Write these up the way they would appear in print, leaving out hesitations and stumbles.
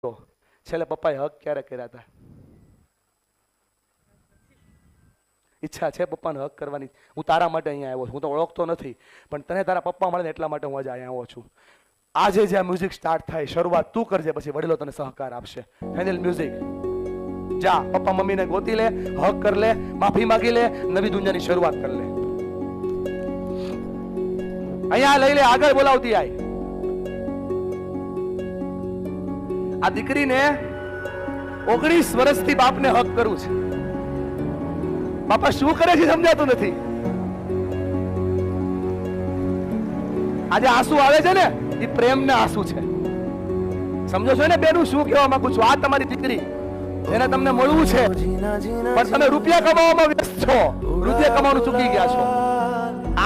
છેલ્લે પપ્પાએ હક ક્યારે કર્યા હતા? ઈચ્છા છે પપ્પાને હક કરવાની? હું તારા માટે અહીંયા આવ્યો છું, હું તો ઓળખતો નથી, પણ તને તારા પપ્પા મળે ને એટલા માટે હું આજે અહીંયા આવ્યો છું. આજે જે મ્યુઝિક સ્ટાર્ટ થાય, શરૂઆત તું કરજે, પછી વડીલો તને સહકાર આપશે. Final music. જા પપ્પા મમ્મીને ગોતી લે, હક કર લે, માફી માંગી લે, નવી દુનિયાની શરૂઆત કર લે. અહીંયા લઈ લે, આગળ બોલાવતી આય. આ દીકરીને 19 વર્ષથી બાપને હક કરવું છે. બાપા શું કરે છે સમજાતું નથી. આજે આંસુ આવે છે ને, એ પ્રેમના આંસુ છે. સમજો છો ને બેનું શું કહેવા માંગુ છું? આ તમારી દીકરી, એને તમને મળવું છે, પણ તમે રૂપિયા કમાવામાં વ્યસ્ત છો, રૂપિયા કમાવાનું ચૂકી ગયા છો.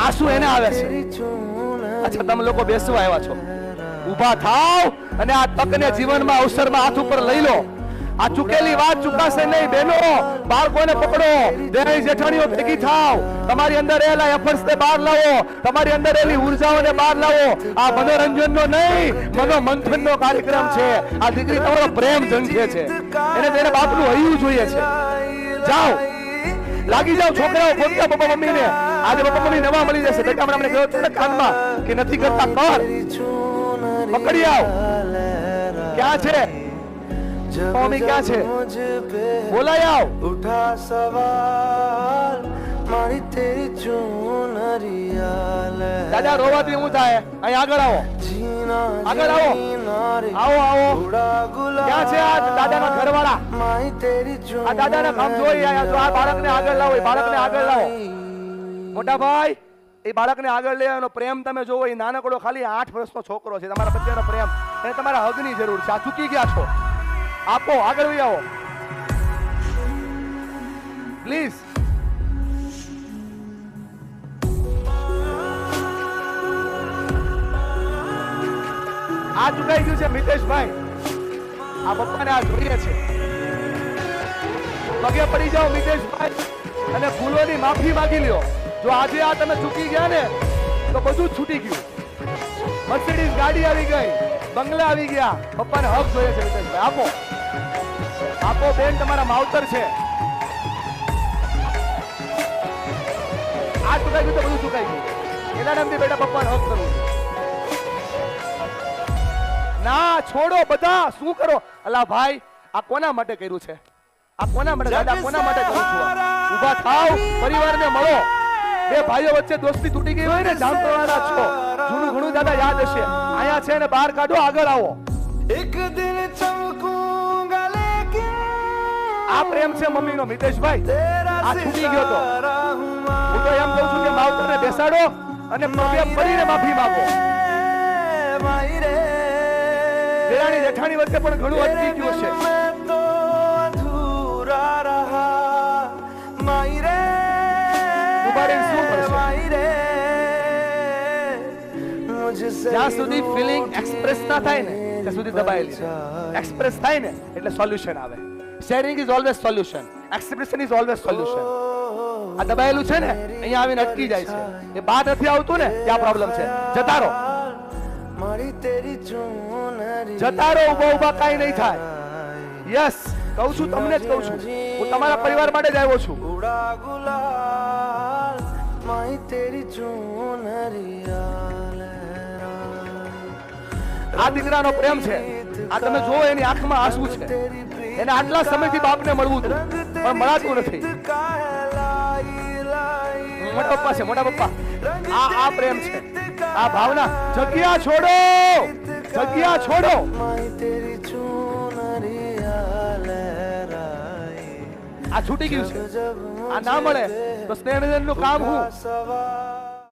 આંસુ એને આવે છે. અચ્છા, તમે લોકો બેસવા આવ્યા છો, ઊભા થાવ અને આ તકને જીવનમાં અવસરમાં હાથ ઉપર લઈ લો. આ ચૂકેલી વાત ચૂકાશે નહીં. બહેનો, બાળકોને પકડો, દેરાણી જેઠાણીઓ ભેગી થાવ, તમારી અંદર રહેલા એફર્ટ્સને બહાર લાવો, તમારી અંદર રહેલી ઉર્જાઓને બહાર લાવો. આ મનોરંજનનો નહીં, મનોમંથનનો કાર્યક્રમ છે. આ દીકરી તમારો પ્રેમ ઝંખે છે, એને તેને બાપનું હૈયું જોઈએ છે. જાઓ, લાગી જાઓ છોકરાઓ, ગોત્યા પપ્પા મમ્મીને. આજે પપ્પા મમ્મી નવા મળી જશે. બેટા હમણાં મને કહ્યું હતું કાનમાં કે નથી કરતા, કર, પકડી આવ. ક્યાં છે મમ્મી? ક્યાં છે? બોલાય આવ. ઉઠા સવાલ મારી તેરી ચૂનરિયા લે. દાદા રોવાથી હું થાય? અહીં આગળ આવો, આગળ આવો, આવો આવો. ક્યાં છે આ દાદાના ઘરવાળા? આ દાદાના કામ જોઈ આયા છો. આ બાળકને આગળ લાવો, એ બાળકને આગળ લાવો. મોટા ભાઈ, એ બાળકને આગળ લઈ આવ્યો. પ્રેમ તમે જોવો, એ નાનકડો ખાલી 8 વર્ષનો છોકરો છે. તમારા પ્રત્યેનો પ્રેમ, એને તમારા હગની જરૂર છે. આ ચૂકી ગયા છો, આપો, આગળ લઈ આવો પ્લીઝ. આ ચુકાઈ ગયું છે મિતેશભાઈ. આ પપ્પાને આ જોઈએ છે. પગે પડી જાઓ મિતેશભાઈ અને ભૂલોની માફી માંગી લ્યો. જો આજે આ તમે ચૂકી ગયા ને તો બધું જ છૂટી ગયું. મર્સિડીઝ ગાડી આવી ગઈ, બંગલા આવી ગયા. પપ્પાને હક જોઈએ છે મિતેશભાઈ. આપો, આપો બેન, તમારા માવતર છે. આ ચુકાઈ ગયું તો બધું ચુકાઈ ગયું. એના નામથી બેટા પપ્પાને હક કરવું ના. છોડો બધા, શું કરો? અલા ભાઈ, આ કોના માટે કર્યું છે? આ કોના માટે? દાદા કોના માટે કરું છું? ઊભા થાવ, પરિવારને મળો. બે ભાઈઓ વચ્ચે દોસ્તી તૂટી ગઈ હોય ને, જામતોડાના છો, જૂનું ઘણું દાદા યાદ હશે. આયા છે ને બહાર કાઢો, આગળ આવો. એક દિન ચમકૂંગા લેકિન. આ પ્રેમ છે મમ્મીનો મિતેશભાઈ. આ છૂટી ગયો તો હું તો એમ કહું છું કે માવતરને બેસાડો અને પગે પડીને માફી માંગો. દેરાણી જેઠાણી વચ્ચે પણ ઘણું અટકી ગયું છે. જ્યાં સુધી ફીલિંગ એક્સપ્રેસ ના થાય ને ત્યાં સુધી દબાયેલી રહે. એક્સપ્રેસ થાય ને એટલે સોલ્યુશન આવે. Sharing is always solution, expression is always solution. આ દબાયેલું છે ને, અહીંયા આવીને અટકી જાય છે. એ બહાર નથી આવતું ને, ત્યાં પ્રોબ્લેમ છે. જતા રહો, જતા રહો, ઉભા ઉભા કાઈ નહીં થાય. યસ, કહું છું, તમને જ કહું છું. હું તમારા પરિવાર માટે જ આવ્યો છું. આ દીકરાનો પ્રેમ છે. આ તમે જુઓ, એની આંખમાં આંસુ છે. એને આટલા સમયથી બાપને મળવું હતું પણ મળાતું નથી. મોટા પપ્પા છે, મોટા પપ્પા. આ પ્રેમ છે, આ ભાવના. જગ્યા છોડો, જગ્યા છોડો. આ છૂટી ગયું છે. આ ના મળે તો સ્નેહનું કામ હું